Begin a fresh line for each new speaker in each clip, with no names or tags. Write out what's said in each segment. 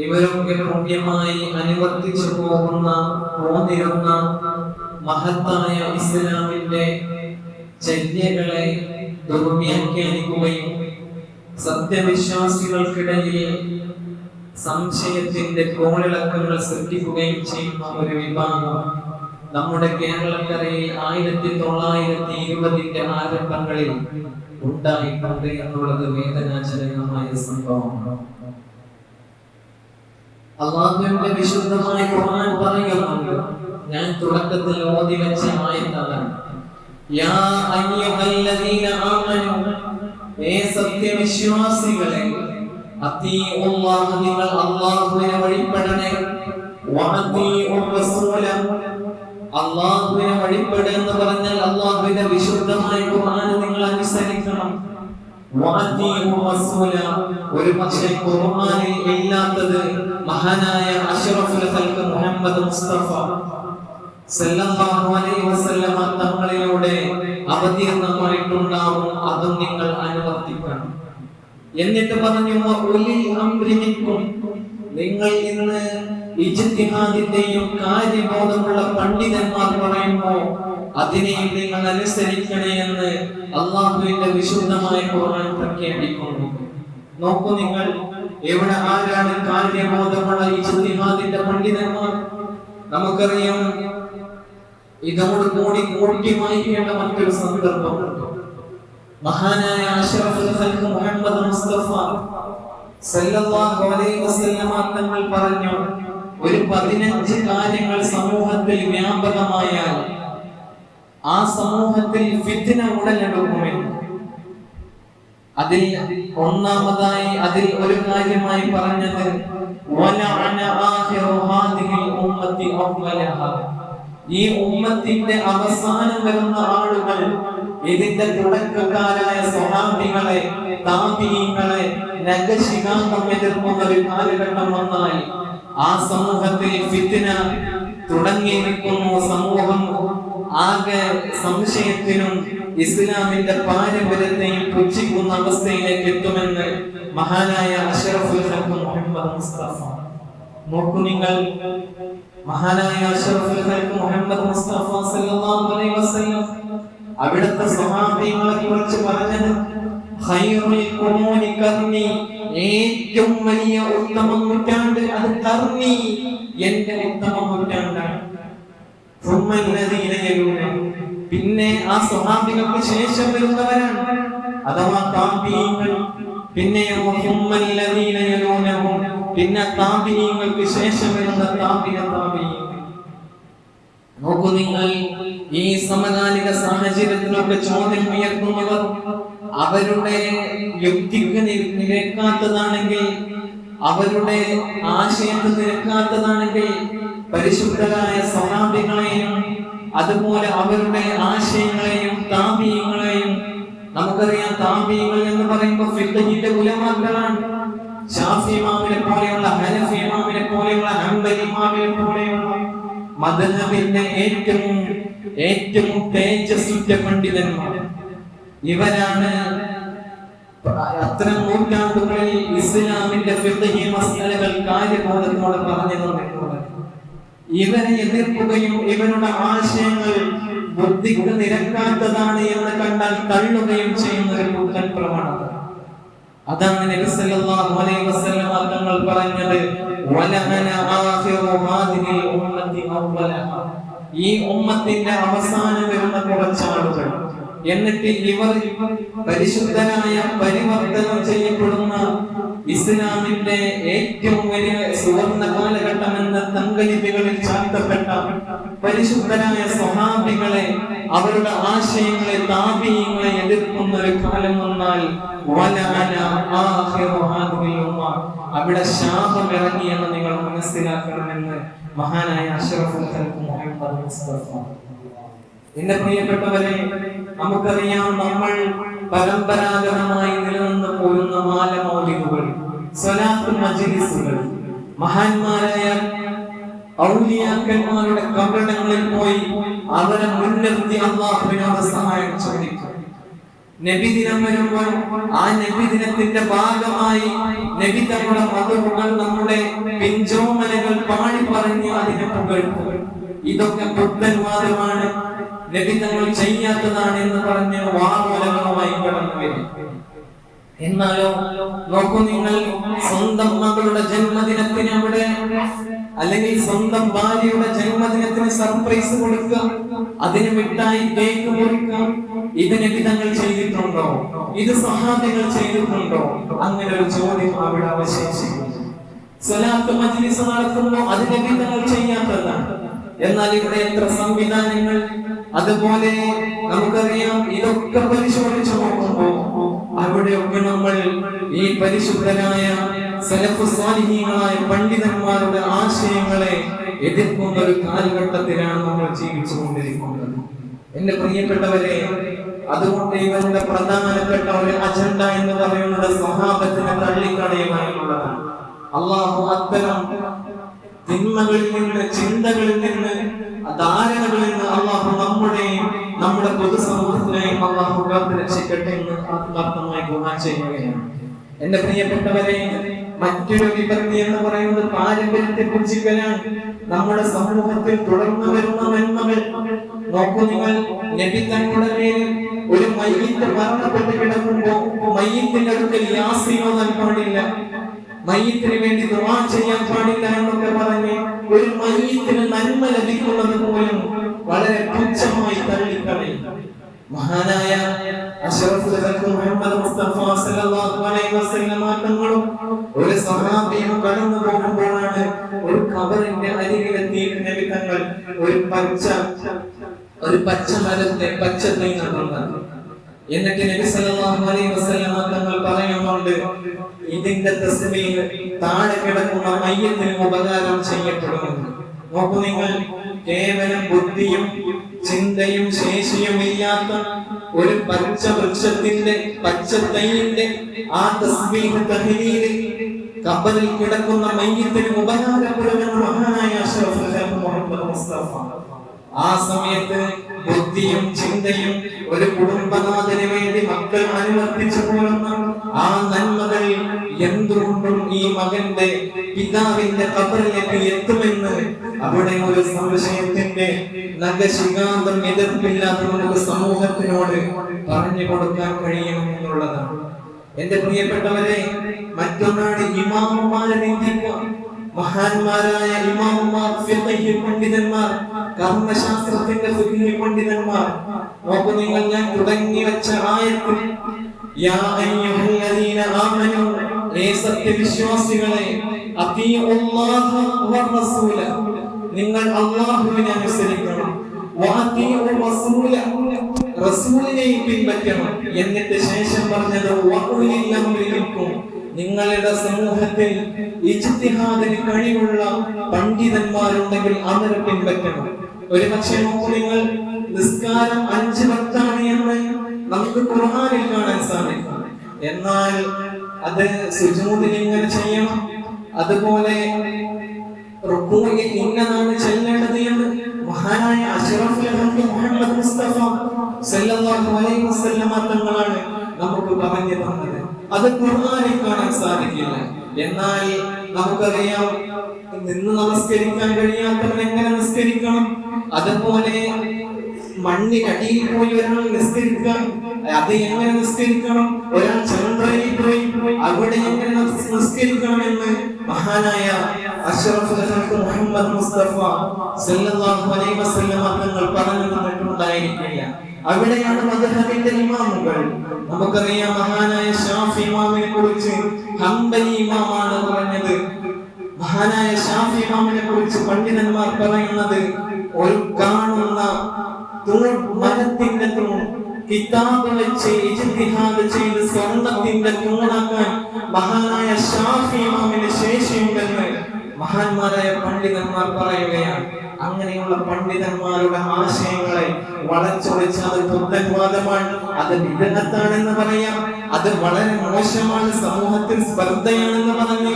ഇവരൊക്കെ പുണ്യമായി അനുവർത്തിച്ചു പോന്നിരുന്ന മഹത്തായ ഇസ്ലാമിന്റെ ചര്യകളെ ദുർവ്യാഖ്യാനിക്കുകയും സത്യവിശ്വാസികൾക്കിടയിൽ സംശയത്തിന്റെ കോളിളക്കങ്ങൾ സൃഷ്ടിക്കുകയും ചെയ്യുന്ന ഒരു വിഭാഗം നമ്മുടെ കേരളക്കരയിൽ 1920 ആരംഭങ്ങളിൽ ഉണ്ടായിട്ടുണ്ട് എന്നുള്ളത് വേദനാജനകമായ സംഭവമാണ്. അല്ലാഹുവിന്റെ വിശുദ്ധമായ ഖുർആൻ പറയുന്നുണ്ട്, ഞാൻ തുടക്കത്തിൽ ഓതി വെച്ച ആയത്താണ്, യാ അയ്യുഹല്ലദീന ആമനൂ, ഏ സത്യവിശ്വാസികളെ, അത്തീഉല്ലാഹ, നിങ്ങൾ അല്ലാഹുവിനെ വഴിപ്പെടണേ, വഅത്തീഉർ റസൂല, അല്ലാഹുവിനെ വഴിപ്പെടുക എന്ന് പറഞ്ഞാൽ അല്ലാഹുവിന്റെ വിശുദ്ധമായ ഖുർആൻ നിങ്ങൾ അനുസരിക്കണം. ഒരു പക്ഷേ ഖുർആനിൽ ഇല്ലാത്തത് മഹാനായ അഷ്റഫുൽ ഖൽഖ് മുഹമ്മദ് മുസ്തഫ സല്ലല്ലാഹു അലൈഹി വസല്ലം തങ്ങളിലൂടെ അവതീർണമായിട്ടുണ്ടാവും, അതും നിങ്ങൾ അനുവർത്തിക്കണം. എന്നിട്ട് പറഞ്ഞു, ഉലിൽ അംരി മിൻകും, നിങ്ങൾ ഇന്ന് ഇജ്തിഹാദിന്റെയും കാര്യബോധമുള്ള പണ്ഡിതന്മാർ പറയുമ്പോൾ അതിനെയും നിങ്ങൾ അനുസരിക്കണേ എന്ന് അല്ലാഹുവിന്റെ വിശുദ്ധമായ ഖുർആൻ പ്രഖ്യാപിക്കുന്നു. നോക്കൂ, നിങ്ങൾ എവിടെ ആരാണ് കാര്യബോധമുള്ള ഇജ്തിഹാദിന്റെ പണ്ഡിതന്മാർ? നമുക്കറിയാം, ഇതോട് കൂടി കൂട്ടിമായിക്കേണ്ട മറ്റൊരു സന്ദർഭമുണ്ട്. മഹാനായ അഷ്റഫുൽ ഖൽഖ് മുഹമ്മദ് മുസ്തഫ സല്ലല്ലാഹു അലൈഹി വസല്ലം തങ്ങൾ പറഞ്ഞു, ഒരു 15 കാര്യങ്ങൾ സമൂഹത്തിൽ വ്യാപകമായാൽ ആ സമൂഹത്തിൽ ഫിത്ന ഉടലെടുക്കുമെന്ന്. അതിൽ ഒന്നാമതായി അതിൽ ഒരു കാര്യമായി പറഞ്ഞത്, വലഅന ആഖിറു ഹാദിഹിൽ ഉമ്മത്തി അവ്വലഹാ, ഈ ഉമ്മത്തിന്റെ അവസാനം വരുന്ന ആളുകൾ, ഇതിന്റെ തുടക്കക്കാരായ സ്വഹാബികളെ, താബിഈങ്ങളെ നഖശിഖാന്തം എതിർക്കുന്ന ഒരു കാലഘട്ടം വന്നാൽ ആ സമൂഹത്തിൽ ഫിത്ന തുടങ്ങിയിരിക്കുന്നു. സമൂഹം ആകെ സംശയത്തിനും ഇസ്ലാമിന്റെ പാരമ്പര്യത്തെയും പുച്ഛിക്കുന്ന അവസ്ഥയിലേക്ക് എത്തുമെന്ന് മഹാനായ അഷ്റഫുൽ ഖൽഖ് മുഹമ്മദ് മുസ്തഫ. നോക്കൂ നിങ്ങൾ, മഹാനായ അഷ്റഫുൽ ഖൽഖ് മുഹമ്മദ് മുസ്തഫ സല്ലല്ലാഹു അലൈഹി വസല്ലം അവിടുത്തെ സ്വഹാബികളെ കുറിച്ച് പറഞ്ഞത്, ഖൈറുൽ ഖുറൂനി ഖർനി, ഏറ്റവും വലിയ ഉത്തമ നൂറ്റാണ്ട് അത് ഖർനി, എന്റെ ഉത്തമ നൂറ്റാണ്ടാണ്. പിന്നെ ആ സ്വഹാബികൾക്ക് ശേഷം വരുന്നവരാണ്, അഥവാ താബിഈങ്ങൾ. പിന്നെയോ പിന്നെ താബിഈങ്ങൾക്ക് ശേഷം വരുന്ന താബിഈങ്ങൾ. നോക്കൂ നിങ്ങൾ, ഈ സമകാലിക സാഹചര്യത്തിലൊക്കെ ചോദ്യം ഉയർത്തുന്നവർ അവരുടെ യുക്തിക്ക് നിരക്കാത്തതാണെങ്കിൽ, അവരുടെ ആശയത്തിന് നിരക്കാത്തതാണെങ്കിൽ പരിശുദ്ധരായ സ്വഹാബികളെയും അതുപോലെ അവരുടെ ആശയങ്ങളെയും താബിഈങ്ങളെയും, നമുക്കറിയാം താബിഈങ്ങൾ എന്ന് പറയുമ്പോൾ ഫിഖ്ഹിന്റെ ഉലമാക്കളാണ്. ശാഫി ഇമാമിനെ പോലെയുള്ള, ഹനഫി ഇമാമിനെ പോലെയുള്ള, ഹംബലി ഇമാമിനെ പോലെയുള്ള മദ്ഹബിന്റെ ഏറ്റവും തേജസ്സുറ്റ പണ്ഡിതന്മാർ. ഇവരാണ് അത്തരം നൂറ്റാണ്ടുകളിൽ ഇസ്ലാമിന്റെ ഫിഖ്ഹി മസ്അലകൾ കാര്യബോധത്തോടെ പറഞ്ഞു തന്നിട്ടുള്ളത്. ഇവരെ എതിർക്കുകയും ഇവരുടെ ആശയങ്ങൾ ബുദ്ധിക്ക് നിരക്കാത്തതാണ് എന്ന് കണ്ടാൽ തള്ളുകയും ചെയ്യുന്ന ഒരു പുത്തൻ പ്രവണത. അതാണ് നബി സല്ലല്ലാഹു അലൈഹി വസല്ലം തങ്ങൾ പറഞ്ഞത്, വലഅന ആഖിറു ഹാദിഹിൽ ഉമ്മത്തി അവ്വലഹാ, ഈ ഉമ്മത്തിന്റെ അവസാനം വരുന്ന കുറച്ച് ആളുകൾ, എന്നിട്ട് ഇവർ പരിശുദ്ധനായ പരിവർത്തനം ചെയ്യപ്പെടുന്ന ഇസ്ലാമിന്റെ ഏറ്റവും വലിയ സുവർണ കാലഘട്ടം എന്ന തങ്കലിപികളിൽ ചാർത്തപ്പെട്ട പരിശുദ്ധരായ സ്വഹാബികളെ, അവരുടെ ആശയങ്ങളെ, താബിഈങ്ങളെ എതിർക്കുന്ന ഒരു കാലം വന്നാൽ അവിടെ ശാപം ഇറങ്ങിയെന്ന് നിങ്ങൾ മനസ്സിലാക്കണമെന്ന് മഹാനായ അഷ്റഫുൽ ഖൽഖ് മുഹമ്മദ് മുസ്തഫ. എന്റെ പ്രിയപ്പെട്ടവരെ, നമുക്കറിയാം, നമ്മൾ പരമ്പരാഗതമായി നിലനിന്ന് പോരുന്ന മാലമൗലിദുകൾ, സ്വലാത്ത് മജ്ലിസുകൾ, മഹാന്മാരായ ഔലിയാക്കന്മാരുടെ കബറിടങ്ങളിൽ പോയി അവരെ മുൻനിർത്തി അല്ലാഹുവിനോട് സഹായം ചോദിക്കും. നബിദിനം വരുമ്പോൾ ആ നബിദിനത്തിന്റെ ഭാഗമായി നബി തങ്ങളുടെ മതങ്ങൾ നമ്മുടെ പിഞ്ചോമനകൾ പാടി പറഞ്ഞ് അതിനെ പുകഴ്ത്തും. ഇതൊക്കെ പുത്തൻവാദമാണ്, നബി തങ്ങൾ ചെയ്യാത്തതാണ് എന്ന് പറഞ്ഞ് വാമൂലകമായി കടന്നു വരും. എന്നാലോ നോക്കൂ നിങ്ങൾ, സ്വന്തം മകളുടെ ജന്മദിനത്തിന് അവിടെ അല്ലെങ്കിൽ സ്വന്തം ഭാര്യയുടെ ജന്മദിനത്തിന് സർപ്രൈസ് കൊടുക്കുക, അതിന് മിഠായി കേക്ക് മുറിക്കുക, ഇത് നബി തങ്ങൾ ചെയ്തിട്ടുണ്ടോ? ഇത് സ്വഹാബികൾ ചെയ്തിട്ടുണ്ടോ? അങ്ങനെ ഒരു ചോദ്യം അവിടെ അവശേഷിക്കുന്നു. സ്വലാത്ത് മജ്ലിസ് നടത്തുമ്പോൾ അത് നബി തങ്ങൾ ചെയ്യാത്തതാണ്. എന്നാൽ ഇവിടെ എത്ര സംവിധാനങ്ങൾ! അതുപോലെ നമുക്കറിയാം, ഇതൊക്കെ പരിശോധിച്ചു നോക്കുമ്പോൾ അവിടെയൊക്കെ നമ്മൾ ഈ പരിശുദ്ധനായ സലഫു സ്വാലിഹീങ്ങളായ പണ്ഡിതന്മാരുടെ ആശയങ്ങളെ എതിർക്കുന്ന ഒരു കാലഘട്ടത്തിലാണ് നമ്മൾ ജീവിച്ചുകൊണ്ടിരിക്കുന്നത്. എന്റെ പ്രിയപ്പെട്ടവരെ, അതുകൊണ്ട് ഇവരുടെ പ്രധാനപ്പെട്ട ഒരു അജണ്ട എന്ന് പറയുന്നത് സ്വഹാബത്തിനെ തള്ളിക്കളയുവാനുള്ളതാണ്. അല്ലാഹു അത്തരം തിന്മകളിൽ നിന്ന്, ചിന്തകളിൽ നിന്ന്, ധാരണകളിൽ നിന്ന് അല്ലാഹു നമ്മുടെ പൊതുസമൂഹത്തിനെയും അല്ലാഹു കാത്തുരക്ഷിക്കട്ടെ എന്ന് ആത്മാർത്ഥമായി ദുആ ചെയ്യുകയാണ്. എന്റെ പ്രിയപ്പെട്ടവരെ, മറ്റൊരു വിപത്തി എന്ന് പറയുന്നത് പാരമ്പര്യത്തെ പുച്ഛിക്കലാണ്. നമ്മുടെ സമൂഹത്തിൽ തുടർന്നു വരുന്ന നന്മകൾ നോക്കൂ നിങ്ങൾ. നബി തങ്ങളുടെ മേൽ ഒരു മയ്യിത്ത് മരണപ്പെട്ട് കിടക്കുമ്പോൾ മയ്യിത്തിന്റെ അടുക്കൽ യാസീൻ ഓതാൻ പാടില്ല, മയ്യിത്തിന് വേണ്ടി ദുആ ചെയ്യാൻ പാടില്ല എന്നൊക്കെ പറഞ്ഞ് ഒരു മയ്യിത്തിന് നന്മ ലഭിക്കുന്നത് പോലും വളരെ പുച്ഛമായി തള്ളിക്കളയും. മഹാനായ അഷ്റഫുൽ ഖൽഖ് മുഹമ്മദ് മുസ്തഫ സല്ലല്ലാഹു അലൈഹി വസല്ലം തങ്ങളും ഒരു സഹാബിയും കടന്നു പോകുമ്പോഴാണ് ഒരു ഖബറിന്റെ അരികിലെത്തി നബി തങ്ങൾ ഒരു പച്ച മരത്തെ പച്ച തൈ നടുന്നത്. എന്നിട്ട് നബി സല്ലല്ലാഹു അലൈഹി വസല്ലം തങ്ങൾ പറയുന്നുണ്ട്, ഇതിന്റെ തസ്ബീഹ് താഴെ കിടക്കുന്ന മയ്യത്തിന് ഉപകാരം ചെയ്യപ്പെടുമെന്ന്. നോക്കൂ നിങ്ങൾ, കേവലം ബുദ്ധിയും ചിന്തയും ശേഷിയും ഇല്ലാത്ത ഒരു പച്ച വൃക്ഷത്തിന്റെ പച്ച തൈന്റെ ആ തസ്ബീഹ് തഹ്ലീൽ ഖബറിൽ കിടക്കുന്ന മയ്യത്തിന് ഉപകാരപ്പെടുമെന്ന് മഹാനായ അഷ്റഫുൽ ഖൽഖ് മുഹമ്മദ് മുസ്തഫ. ആ സമയത്ത് ബുദ്ധിയും ചിന്തയും ഒരു കുടുംബനാഥന് വേണ്ടി മക്കൾ അനുവർത്തിച്ചു പോരുന്ന ആ നന്മകൾ എന്തുകൊണ്ടും ഈ മകന്റെ പിതാവിന്റെ ഖബറിലേക്ക് എത്തുമെന്ന് അവിടെ ഒരു സംശയത്തിന്റെ നഖശിഖാന്തം എതിർപ്പില്ലാതെ നമുക്ക് സമൂഹത്തിനോട് പറഞ്ഞു കൊടുക്കാൻ കഴിയുമെന്നുള്ളതാണ്. എന്റെ പ്രിയപ്പെട്ടവരെ, മറ്റൊന്നാണ് ഇമാമുമാരെ നിന്ദിക്കുക. മഹാന്മാരായ ഇമാമുമാർ, ഫിഖ്ഹ് പണ്ഡിതന്മാർ, കർമ്മശാസ്ത്രത്തിന്റെ ഫിഖ്ഹ് പണ്ഡിതന്മാർ. നോക്കൂ നിങ്ങൾ, ഞാൻ തുടങ്ങി വെച്ച ആയത്തിൽ യാ അയ്യുഹല്ലദീന ആമനൂ, ഏ സത്യവിശ്വാസികളെ, അത്തീഉല്ലാഹ വറസൂല, നിങ്ങൾ അല്ലാഹുവിനെ അനുസരിക്കണം, വഅതീഉ റസൂല, റസൂലിനെയും പിൻപറ്റണം. എന്നിട്ട് ശേഷം പറഞ്ഞത് വഉലിൽ അംരി മിൻകും, നിങ്ങളുടെ സമൂഹത്തിൽ ഇജ്തിഹാദിന് കഴിവുള്ള പണ്ഡിതന്മാരുണ്ടെങ്കിൽ അവരെ പിൻപറ്റണം. ഒരു പക്ഷേ നോക്കൂ നിങ്ങൾ, നിസ്കാരം 5 വക്താണ് എന്ന് നമുക്ക് ഖുർആനിൽ കാണാൻ സാധിക്കും. എന്നാൽ അത് സുജൂദിൽ ഇങ്ങനെ ചെയ്യണം, അതുപോലെ റുകൂഇൽ ഇന്നതാണ് ചെല്ലേണ്ടത് എന്ന് മഹാനായ അഷ്റഫുൽ ഖൽഖ് മുഹമ്മദ് മുസ്തഫ സല്ലല്ലാഹു അലൈഹി വസല്ലം തങ്ങളാണ് നമുക്ക് പറഞ്ഞു തന്നത്. അത് ഖുർആനിൽ കാണാൻ സാധിക്കില്ല. എന്നാൽ നമുക്കറിയാം, നിന്ന് നമസ്കരിക്കാൻ കഴിയാത്തവൻ എങ്ങനെ നിസ്കരിക്കണം, അതുപോലെ മണ്ണിനടിയിൽ പോയി ഒരാൾ നിസ്കരിക്കാൻ അത് എങ്ങനെ നിസ്കരിക്കണം, ഒരാൾ ചന്ദ്രയിൽ പോയി അവിടെ എങ്ങനെ നിസ്കരിക്കണമെന്ന് മഹാനായ അഷ്റഫുൽ ഖൽഖ് മുഹമ്മദ് മുസ്തഫ സല്ലല്ലാഹു അലൈഹി വസല്ലം തങ്ങൾ പറഞ്ഞു തന്നിട്ടുണ്ടായിരിക്കില്ല. അവിടെയാണ് മദ്ഹബിന്റെ ഇമാമുകൾ. നമുക്കറിയാം, മഹാനായ ഷാഫി ഇമാമിനെ കുറിച്ച് ഹംബലി ഇമാമാണ് പറഞ്ഞത്. മഹാനായ ഷാഫി ഇമാമിനെ കുറിച്ച് പണ്ഡിതന്മാർ പറയുന്നത്, ഒരു കാണുന്ന തൂൺ, മരത്തിന്റെ തൂൺ, കിതാബ് വെച്ച് ഇജ്തിഹാദ് ചെയ്ത് സ്വർണ്ണത്തിന്റെ തൂണാക്കാൻ മഹാനായ ഷാഫി ഇമാമിന് ശേഷിയുണ്ടെന്ന് മഹാന്മാരായ പണ്ഡിതന്മാർ പറയുകയാണ്. അങ്ങനെയുള്ള പണ്ഡിതന്മാരുടെ ആശയങ്ങളെ വളച്ചൊടിച്ച് അത് പുത്തൻവാദമാണ്, അത് വിദഗ്ധത്താണെന്ന് പറയാം, അത് വളരെ മോശമാണ്, സമൂഹത്തിൽ സ്പർദ്ധയാണെന്ന് പറഞ്ഞ്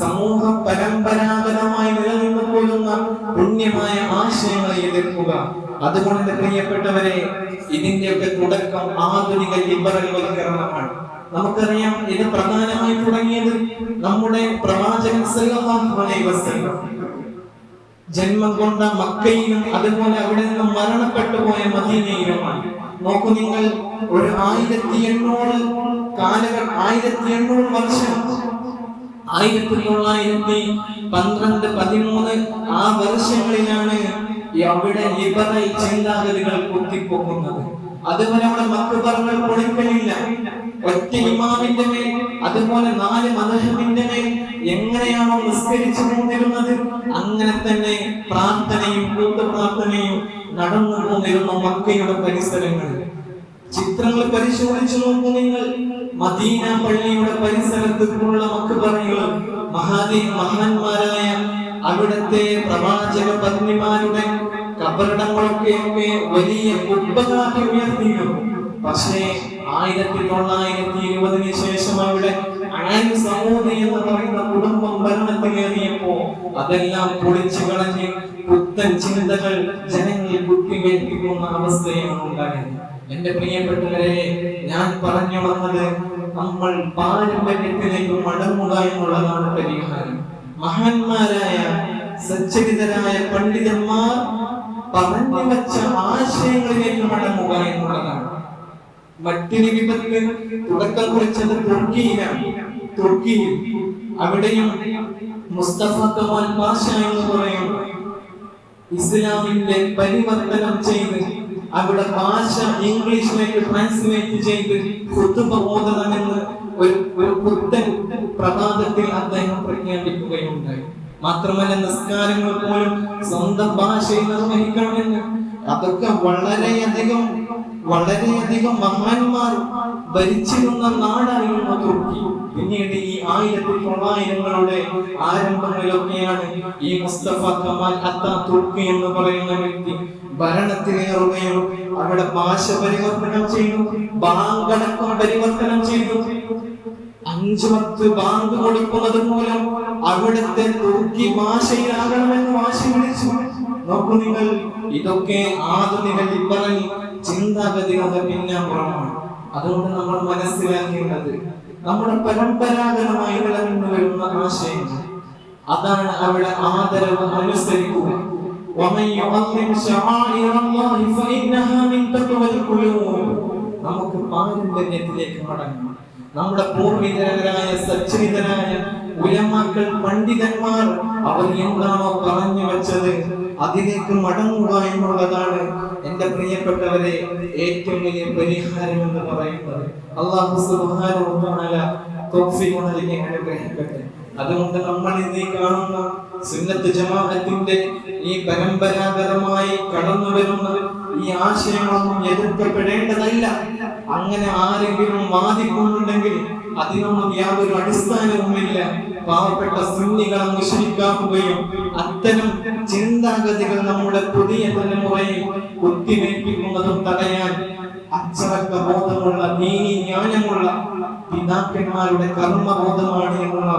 സമൂഹം പരമ്പരാഗതമായി നിലനിന്നു പോരുന്ന പുണ്യമായ ആശയങ്ങളെ എതിർക്കുക. അതുകൊണ്ട് പ്രിയപ്പെട്ടവരെ, ഇതിന്റെയൊക്കെ തുടക്കം ആധുനിക ലിബറൽ വൽക്കരണമാണ്. നമുക്കറിയാം, ഇത് പ്രധാനമായി തുടങ്ങിയത് നമ്മുടെ പ്രവാചകൻ സല്ലല്ലാഹു അലൈഹി വസല്ലം ജന്മം കൊണ്ട മക്കയിലും അതുപോലെ അവിടെ നിന്ന് മരണപ്പെട്ടു പോയ മദീനയിലുമാണ്. നോക്കൂ നിങ്ങൾ, ഒരു 1800 വർഷം 1912, 13 ആ വർഷങ്ങളിലാണ് അവിടെ ലിബറൽ ചിന്താഗതികൾ കുത്തിപ്പൊക്കുന്നത്. അതുവരെ അവിടെ മക്ബറകൾ പൊളിക്കലില്ല. ഒറ്റ ഇമാമിന്റെ മേൽ, അതുപോലെ 4 മദ്ഹബിന്റെ മേൽ എങ്ങനെയാണോ നിസ്കരിച്ചു പോന്നിരുന്നത് അങ്ങനെ തന്നെ പ്രാർത്ഥനയും കൂട്ടുപ്രാർത്ഥനയും നടന്നു പോന്നിരുന്ന മക്കയുടെ പരിസരങ്ങളിൽ. ചിത്രങ്ങൾ പരിശോധിച്ചു നോക്കൂ നിങ്ങൾ. മദീന പള്ളിയുടെ പരിസരത്തുള്ള മക്ബറകൾ മഹാന്മാരായ അവിടുത്തെ പ്രവാചക പത്നിമാരുടെ കബറിടങ്ങളൊക്കെ വലിയ കുബ്ബകളാക്കി ഉയർത്തിയിരുന്നു. പക്ഷേ 1920 ശേഷം അവിടെ സൗദി എന്ന് പറയുന്ന കുടുംബം ഭരണത്തിലേറിയപ്പോ അതെല്ലാം പൊളിച്ചു കളഞ്ഞ് പുത്തൻ ചിന്തകൾ ജനങ്ങളിൽ കുത്തിവെപ്പിക്കുന്ന അവസ്ഥയാണ് ഉണ്ടായത്. എന്റെ പ്രിയപ്പെട്ടവരെ, ഞാൻ പറഞ്ഞു വന്നത്, നമ്മൾ പാരമ്പര്യത്തിലേക്ക് മടങ്ങുക എന്നുള്ളതാണ് പരിഹാരം. മഹാന്മാരായ സച്ചരിതരായ പണ്ഡിതന്മാർ പറഞ്ഞു വച്ച ആശയങ്ങളിലേക്ക് മടങ്ങുക എന്നുള്ളതാണ്. മറ്റൊരു വിപത്ത് തുടക്കം കുറിച്ചത് തുർക്കിയിൽ അവിടെയും മുസ്തഫ കമാൽ പാഷ എന്ന് പറയും ഇസ്ലാമിന്റെ പരിവർത്തനം ചെയ്ത് അവിടെ ഭാഷ ഇംഗ്ലീഷിലേക്ക് ട്രാൻസ്ലേറ്റ് ചെയ്ത് ഖുതുബ ഓതണമെന്ന് ഒരു പുത്തൻ പ്രഭാതത്തിൽ അദ്ദേഹം പ്രഖ്യാപിക്കുകയുണ്ടായി. മാത്രമല്ല, നിസ്കാരങ്ങൾ പോലും സ്വന്തം ഭാഷയിൽ നിർവഹിക്കണമെന്ന്. അതൊക്കെ വളരെയധികം മഹാന്മാർ ഭരിച്ചിരുന്ന നാടായിരുന്നു തുർക്കി. പിന്നീട് ഈ 1900-കളുടെ ആരംഭങ്ങളിലൊക്കെയാണ് ഈ മുസ്തഫ കമാൽ അത്താതുർക്ക് എന്ന് പറയുന്ന വ്യക്തി ഭരണത്തിലേറുകയും അവിടെ ഭാഷ പരിവർത്തനം ചെയ്തു, ബാങ്കടക്കം പരിവർത്തനം ചെയ്തു. 5 വക്ത് ബാങ്ക് കൊടുക്കുന്നത് മൂലം അവിടുത്തെ തുർക്കി ഭാഷയിലാകണമെന്ന് വാശി പിടിച്ചു. നോക്കൂ നിങ്ങൾ, ഇതൊക്കെ ആധുനിക ലിബറൽ ചിന്താഗതികളുടെ പിന്നാമ്പുറമാണ്. അതുകൊണ്ട് നമ്മൾ മനസ്സിലാക്കേണ്ടത് നമ്മുടെ പരമ്പരാഗതമായി നിലനിന്ന് വരുന്ന ആശയങ്ങൾ, അതാണ് അവിടെ ആദരവ് അനുസരിക്കുക. നമുക്ക് പാരമ്പര്യത്തിലേക്ക് മടങ്ങാം. നമ്മുടെ പൂർവികരായ സച്ചരിതരായ ഉലമാക്കൾ, പണ്ഡിതന്മാർ അവർ എന്താണോ പറഞ്ഞു വെച്ചത് അതിലേക്ക് മടങ്ങുക എന്നുള്ളതാണ് എന്റെ പ്രിയപ്പെട്ടവരെ ഏറ്റവും വലിയ പരിഹാരം എന്ന് പറയുന്നത്. അല്ലാഹു സുബ്ഹാനഹു വ തആല തൗഫീഖ് നൽകി അനുഗ്രഹിക്കട്ടെ. അതുകൊണ്ട് നമ്മൾ ഇന്ന് കാണുന്ന സുന്നത്ത് ജമാഅത്തിന്റെ ഈ പരമ്പരാഗതമായി കടന്നു വരുന്ന ഈ ആശയങ്ങളൊന്നും എതിർക്കപ്പെടേണ്ടതല്ല. അങ്ങനെ ആരെങ്കിലും വാദിക്കുന്നുണ്ടെങ്കിൽ അതിനൊന്നും യാതൊരു അടിസ്ഥാനവുമില്ല. പാവപ്പെട്ട സുന്നികളെ മുശ്രിക്കാക്കുകയും അത്തരം ചിന്താഗതികൾ നമ്മുടെ പുതിയ തലമുറയിൽ കുത്തിവെപ്പിക്കുന്നതും തടയാൻ അച്ചടക്ക ബോധമുള്ള, നീതി ജ്ഞാനമുള്ള പിതാക്കന്മാരുടെ കർമ്മബോധമാണ് എന്നുള്ള